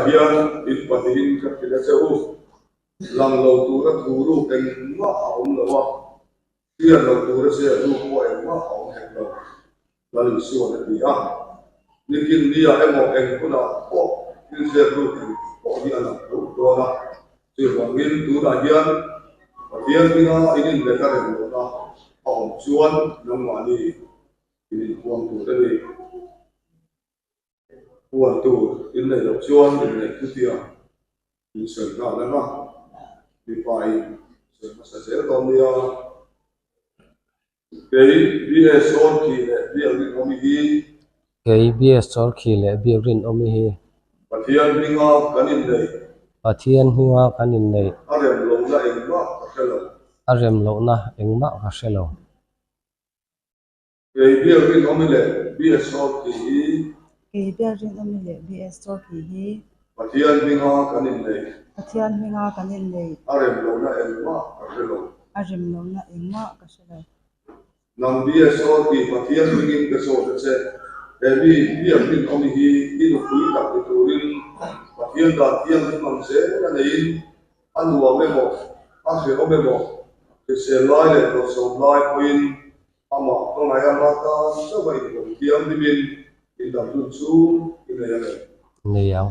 Hian in patin ka kila seu lang lo tu ra guru teng ma aum lo wa hian lo tu ra se lu ko em ma aum hek lo la li su na bi a nikin dia emo en kuna o in se lu o di ana do na se wangin tu ra hian hian pinga inin le ka re lo na aum chuan nang ma ni in huang tu te ni huang tu in này đọc chuan in này cứ tiệt in sơn cả đó mà đi phải sơn mà sẽ còn đi cái bia son khi lệ bia rin omi hi cái bia sol khi lệ bia rin omi hi pathian hinga kanin nei pathian hinga kanin nei arem lo na engma ka shelo cái bia rin omi lệ bia son khi hi cái bia rin omi lệ bia sol khi hi pathian hinga kanin nei arem lo na engma ka shelo nam bia son khi pathian hingin ka so se Ebi bia rin omi hi inu kui tak iturin pathian da tiang ni mang se na nei anwa memo ase o memo ke se lai le do so lai kuin ama ko ngai ama ta so bai ko tiang ni bin in da tu chu in le le nei yaw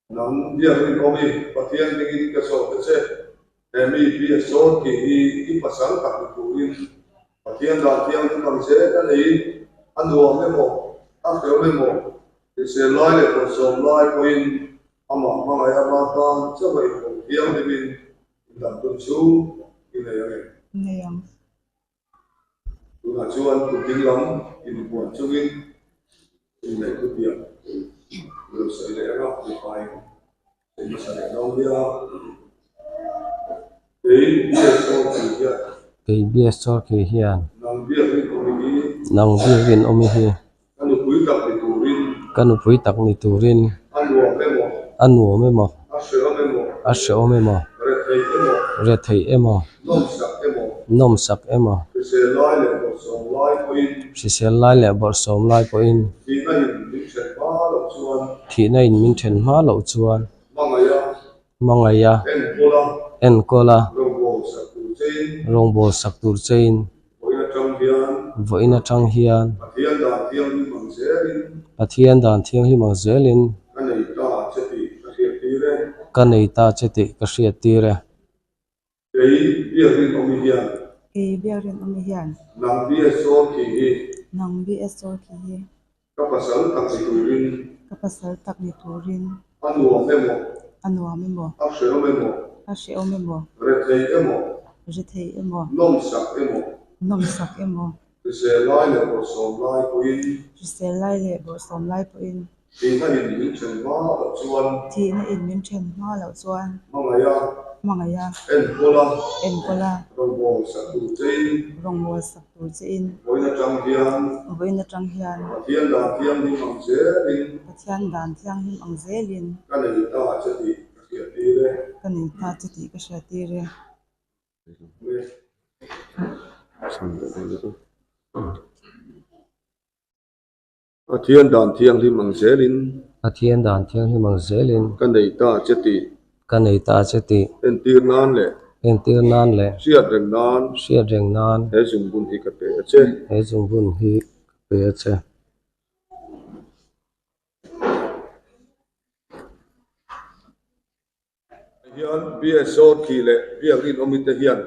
nam bia rin omi pathian hingin ka so se Ebi bia so ki hi pasal tak iturin pathian da tiang ni mang se na nei anwa memo ase o memo ke se lai le do so lai kuin ama ngai ama ta so bai ko tiang ni bin in da tu chu in le le nei yang tu na chuan tu ting lam in buan chungin in le tu tiang lu sai le ra tu pai in sa le no dia ei bia so chi ya cái bia sol khi hian nam bia rin omi hi nang bia rin omi hi anu kui tak ni turin kanu pui tak ni turin anwa memo ase o memo re thei emo re thei emo nom sak emo nom sak emo se lai le bo so lai ko in si sel lai le bor som lai ko in ti na hin ni chen ba lo chuan thi na in min then ma lo chuan mangaya en kola ro bo sak tu chein rong bol sak tur chein boina tang hian voina tang hian pathian dan thiang hi mang zelin ka nei ta cheti ka hriat tire ke biarin omi hian nang BS tor ki hi kapasal tak ni turin anuam emo ashe emo rithei emo nom sak emo riselai le bo som lai po in thi na in min chen ma lo chuan mangaya en kola rong mo sak tu che in voina tang hian pathian dan thiang him ang zelin kani ta chati ka sha tire Pathian dan thiang hi mang zelin pathian dan thiang hi mang zelin ka nei ta cheti ka nei ta cheti en tir nan le en tir nan le hriat reng nan he zum bun hi ka pe che he chung bun hi pe che hian BSO ki le biarin omite hian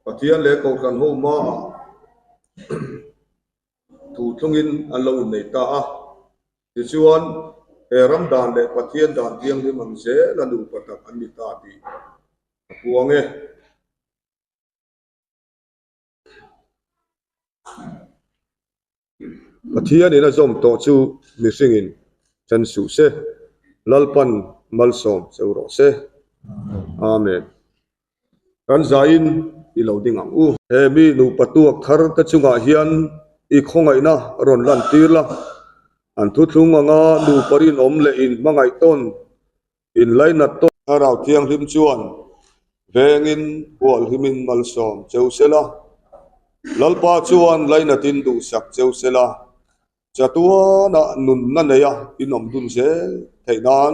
pathian le ko kan ho ma thu thungin alo nei ta a ti chuan he ram dan le pathian dan thiang hi mang se la du patak an ni ta ti puange pathian ina zom to chu mi singin chan su se lalpan malsom seuro se amen kan zain i lo ding ang u he mi nu patuak thar ta chunga hian i khongai na ron lan tir la an thu thlung anga nu parin om le in mangai ton in laina to harau thiang hlim chuan vengin wal himin malsom cheusela lalpa chuan laina tin du sak cheusela chatua na nun na neya inom dun se theinan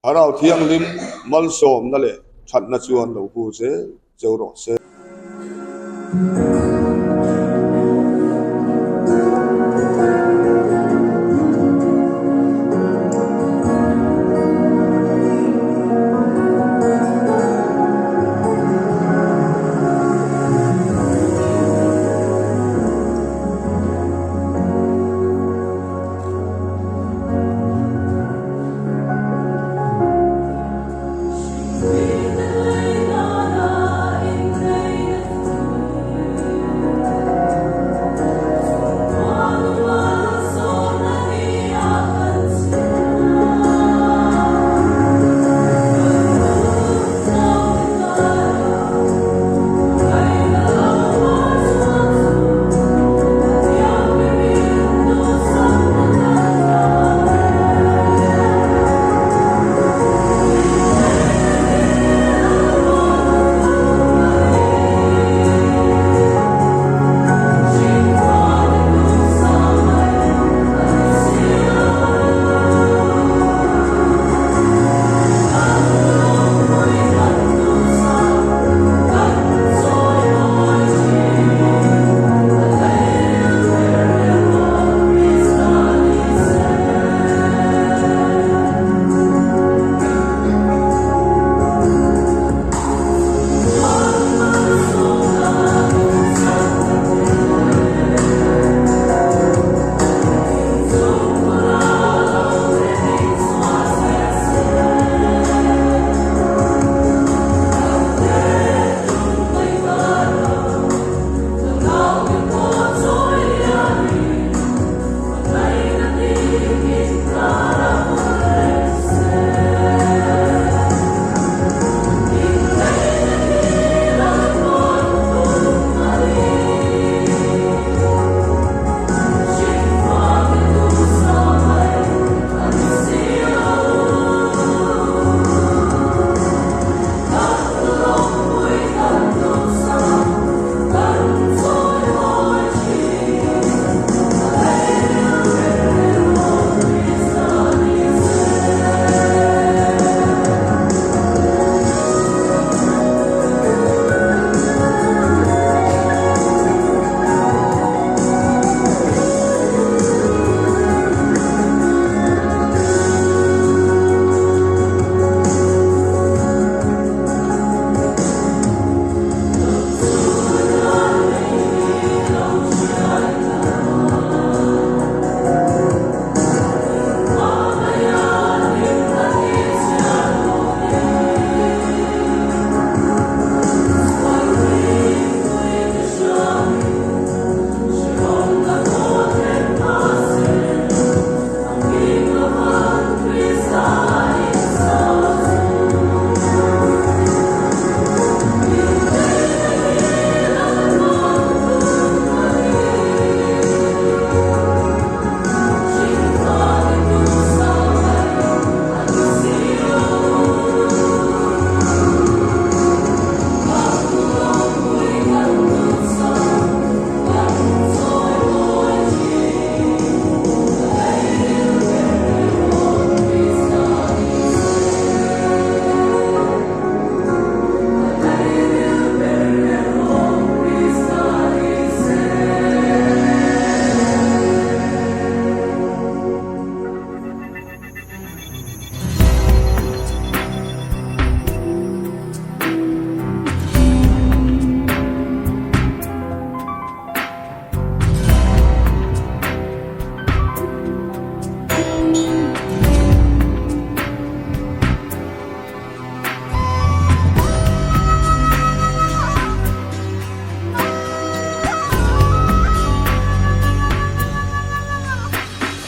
harau thiang lim malsom na le that na chuan lo pu se cheuro se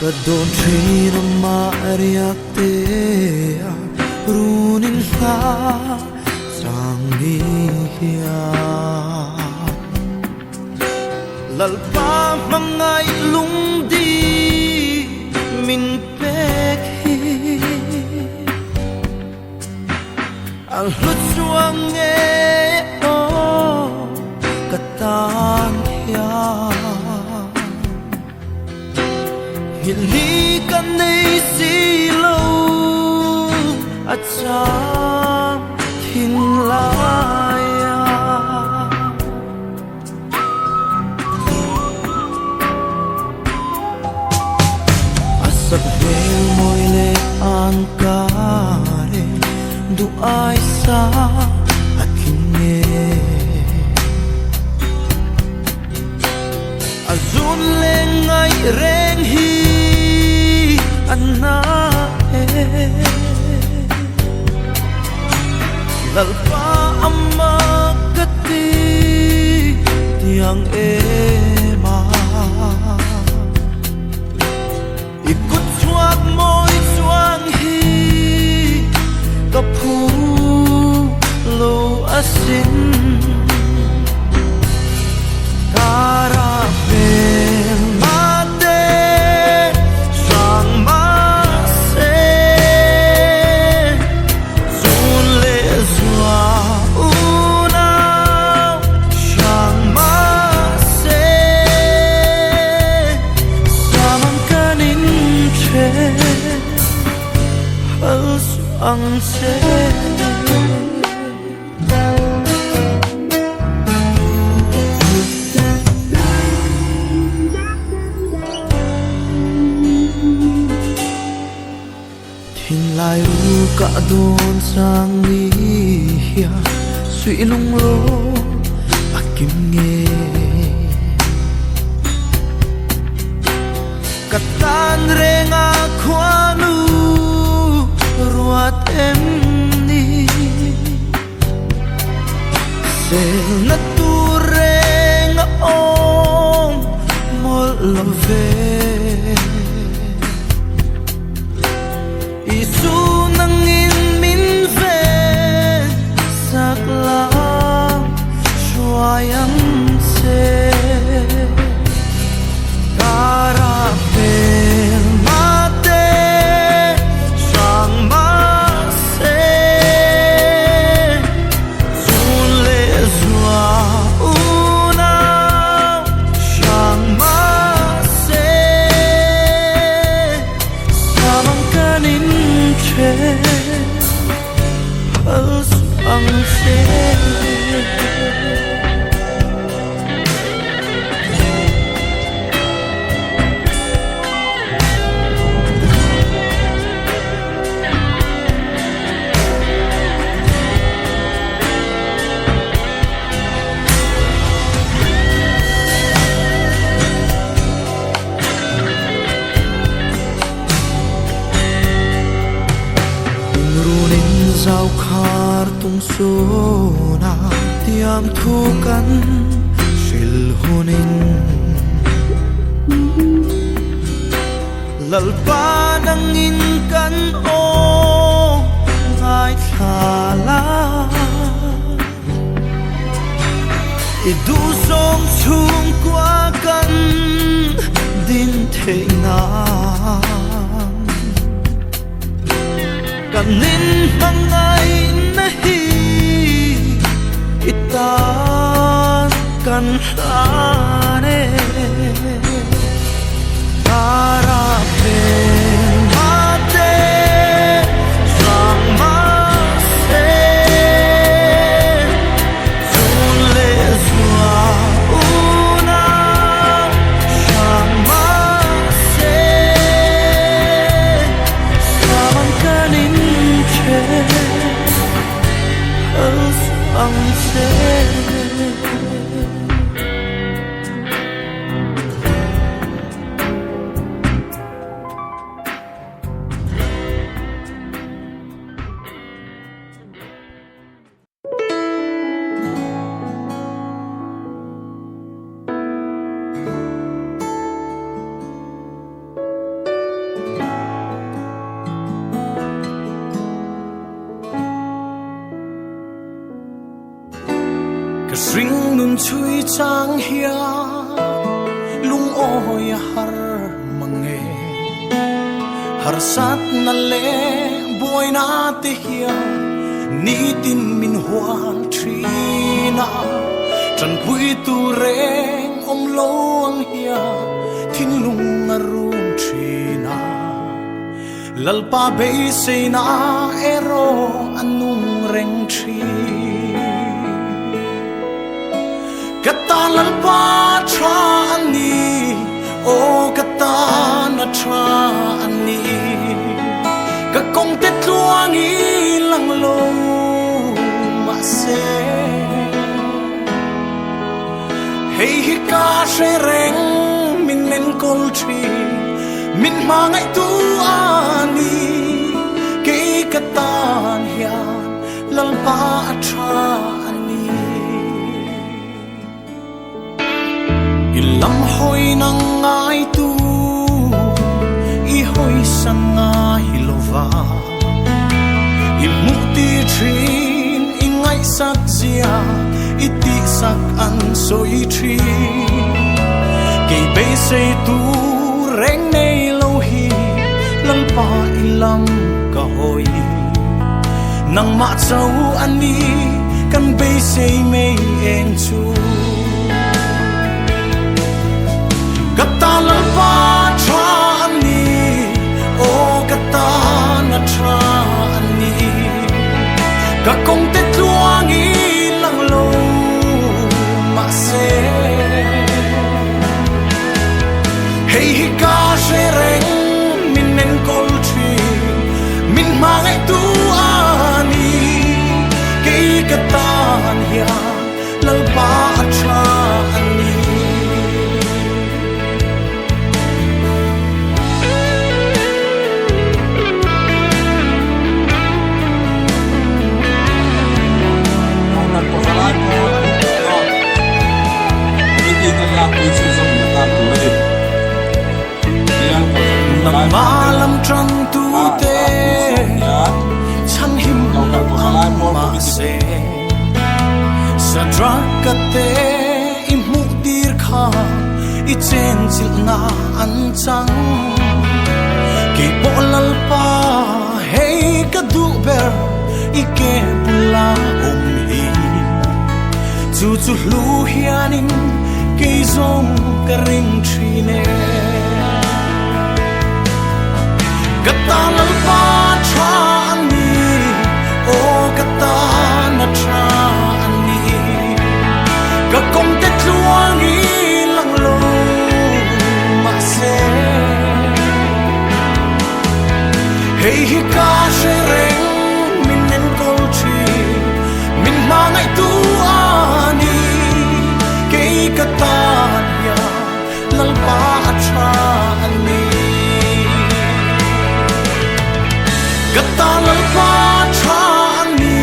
Kadon trina mariak te runin ha sangi hiya lalpa mangai lung di min pek hi al hlut suang nge o katan hiya Hili kan nei si lo at sam hin laya Asak bel moi le ang kare du ai sa akin nge Azun le ngai reng hi anna lalpa amma kati tiang ema ikut suak moi suang hi kapu lo asin karapel mate sang mase sun le zua unao sang mase samang kanin che hal suang se Lai ru ka don sang ni hiya sui lung lo akim nge katan renga khwanu ruat em ni sel na tu renga om mol love Isu nangin min ven saklang shuayang se karapel mate sang mase sun le zua unao sang mase samang kanin hal suang se Giao khar tung số na tiam thu kan sil hunin lalpa nangin kan o ngai thala idu song chung qua kan din the na kanin mangai nahi itan kan hane karapel mate sang mase sun le zua unao sang mase samang kanin ang se chang hia lung oi har mange har sat na le boy na te hia ni tin min hual trina tran pui tu reng om lo ang hia thin lung arum trina lalpa be se na ero anung reng tri kata lalpa tra ani o kata na tra ani ka kong te tuang i lang lo ma se hey hi ka she reng min nen kol tri min mangai tu ani ke katan hian lalpa tra ani ilam hoi nang ngai tu i hoi sang ngai lova i muti trin i ngai sak zia i ti sak an soi tri ke be sei tu reng nei lo hi lalpa ilam ka hoi nang ma chau ani kan be sei mei en chu kata lalpa tra ani o kata na tra ani ka kong te tuang i lang lo ma se hey hi ka she reng min nen kol tri min mangai tu ani ke katan hia lalpa tra ani nang malam trăng tu te chang him ang ma se sa drak te i mu dir kha i chen chil na an chang ke bolal pa hey ka du ber i ke bula hi chu chu lu hianin ke zong ka ring trine kata lalpa tra ani o kata na tra ani ka kong te tuang i lang lo ma se hey hi ka she reng min nen kol tri min mangai tu ani ke kata ya lalpa tra ani kata lalpa tra ani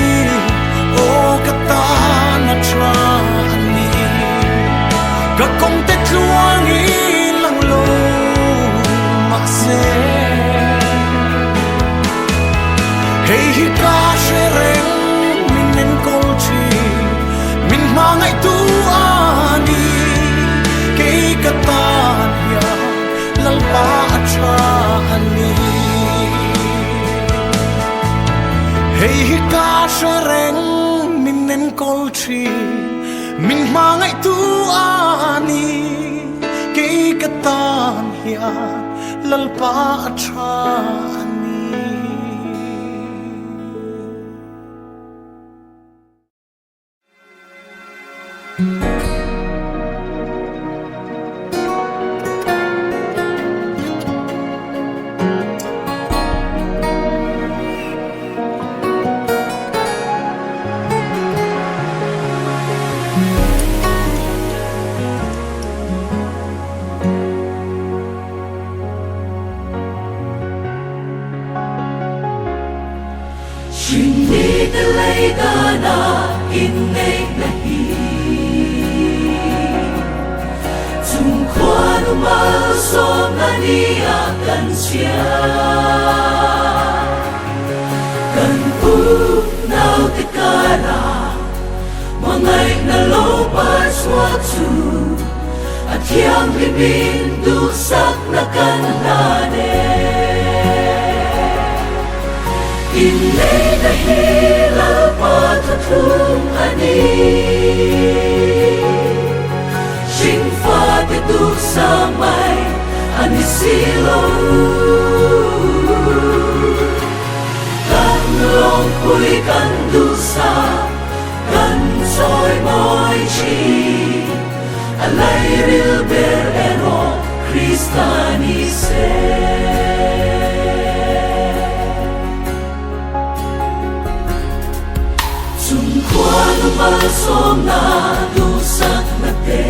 o kata na tra ani ka kong te tuang i lang lo ma se hey hi ka she reng min nen kol tri min mangai tu ani ke kata ya lalpa tra ani hey hi ka she reng min nen kol tri min mangai tu ani ke katan hia lalpa tra ani inneih nahi chung khoan mal som ani akan sia kan pu nau te kara mangai na lo pa swat thiang limin du sak na kan na de inneih na hilal pa tatlong ani sing fa te du sa mai ani silo kan long pui kan du sa kan soi moi chi alai ril ber ero Christani se chung quan ba som na du sak na te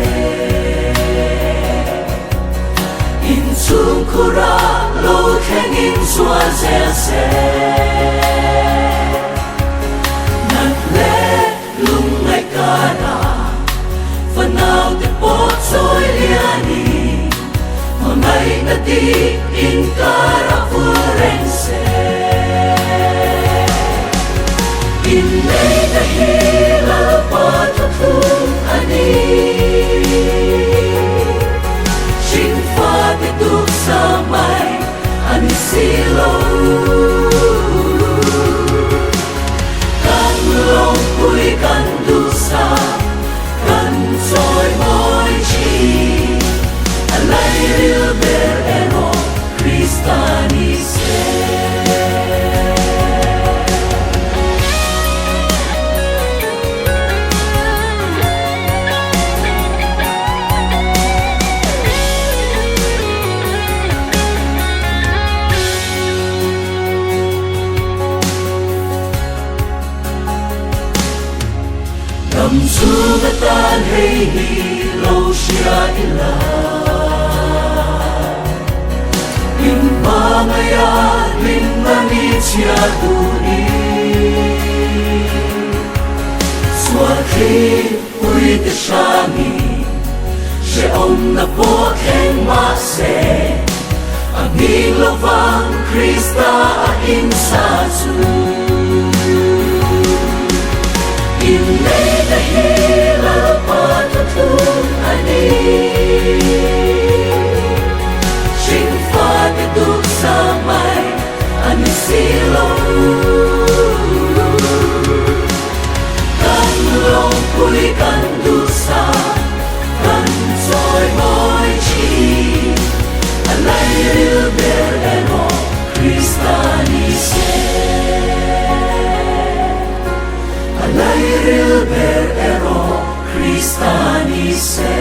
in chung kura lo keng in swa se nat le lung ngai kara fanao te po soi liani monai na di in kara furense inneih na hilal pa tatlong ani sing fa te du sa mai ani silo kan long pui kan du sa kan soi moi chi alai ril ber ero Christani se Cầm su ngất tan hay hi lâu xia ila in ba ngaya in mani chia tu ni xua khi ui te shami she om na po khen ma se aging lovang Krista in sa su inneih na hilal pa tatlong ani sing fa te du sa mai ani silo kan long pui kan du sa kan soi moi chi alai ril ber ero Christani se alai ril ber ero Christani se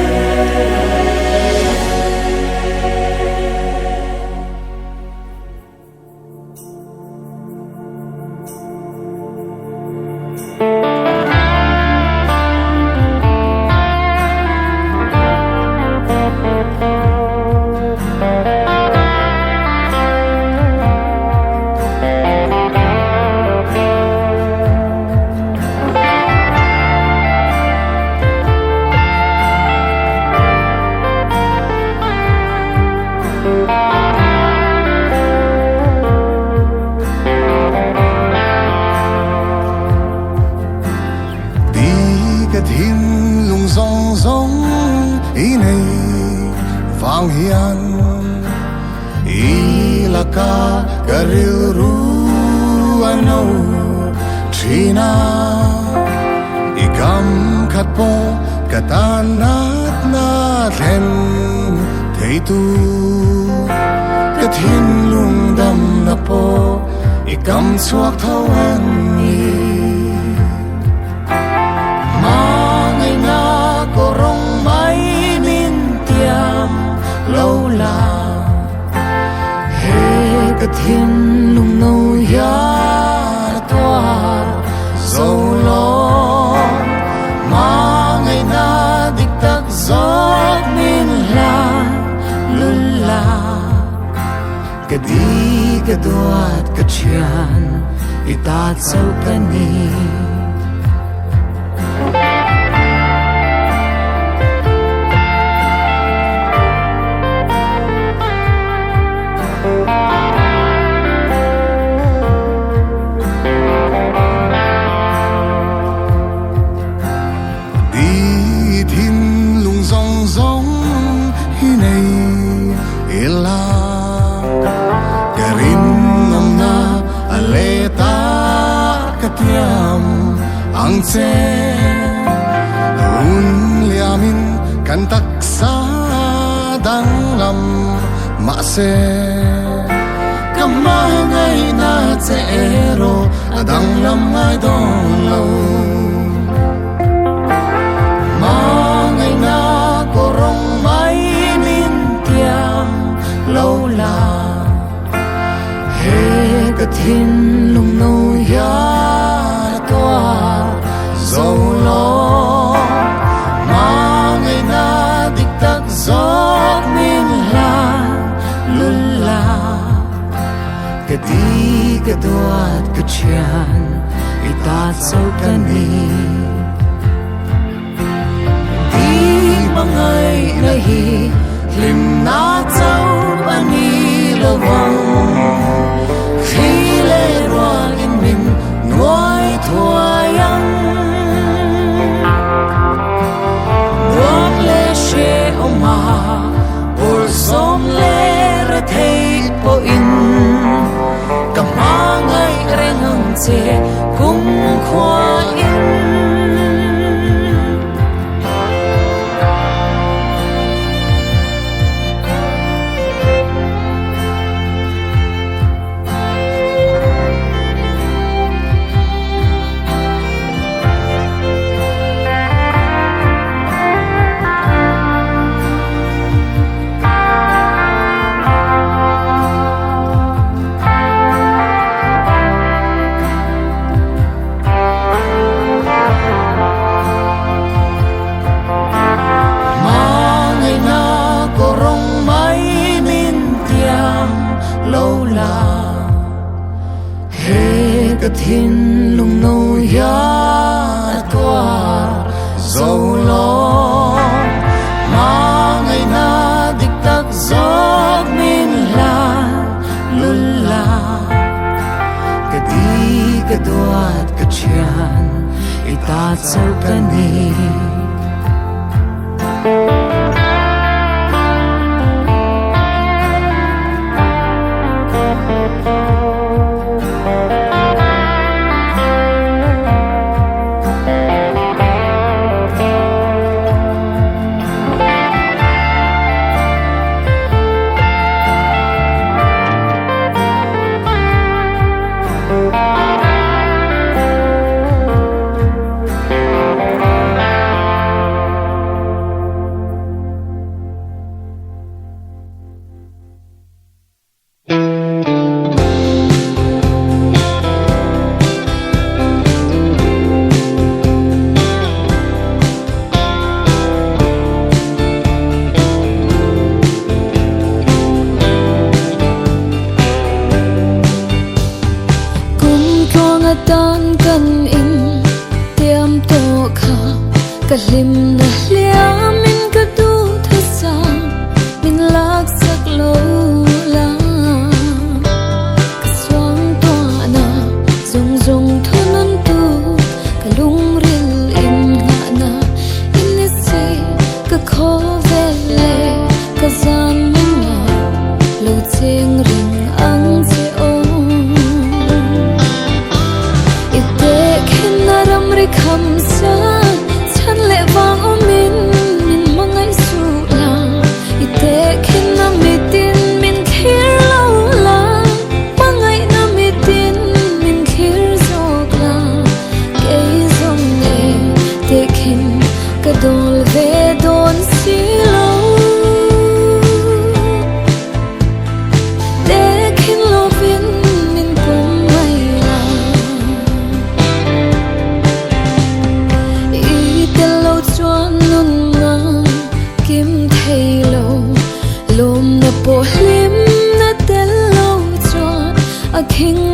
Ilaka karil ru ano trina ikam khat po katanat na thlen theitu kathin lung dam na po ikam chuak thawan ni mangai na korong mai min tiam lo la kathin lung no ya toa zo lo ma ngày na dik tak zot min la lulla ka di ka duat ka chian itat so kani lam ma se kama ngai na che ero adang lam ngai don lo ma ngai na korong mai nin tiang lo la he ka thin lung no ya toa zo lo ma ngai na dik tak zok min la lul la ka di ka duat ka chian ita so ka ni di mangai na hi lim na chau ani lovang khi lê roang in min nuôi thua yang nuông lê she oma or som lê ra thei po in kamangai rengang che kum khwa in thin lung no ya toa zo lo ma ngai na dik tak zok min la lul la ka di ka duat ka chian ita so ka ni ka hlim na hliam min ka du tha sa min lak sak lo la ka swang to na zong zong thunun tu ka lung ril in nga na in se ka kho vele ka zan min na lo cheng ring ang che o ite khen na ram ri kham sa lệ vang ôm min mangai su la ite khin na mi tin min khir lo la mangai na mi tin min khir zok la ke zong ne te khin ka dol ve don si lo te khin lo vin min pom mai la chuan nun nga kim thei lo lom na po hlim na tel lo chuan a khing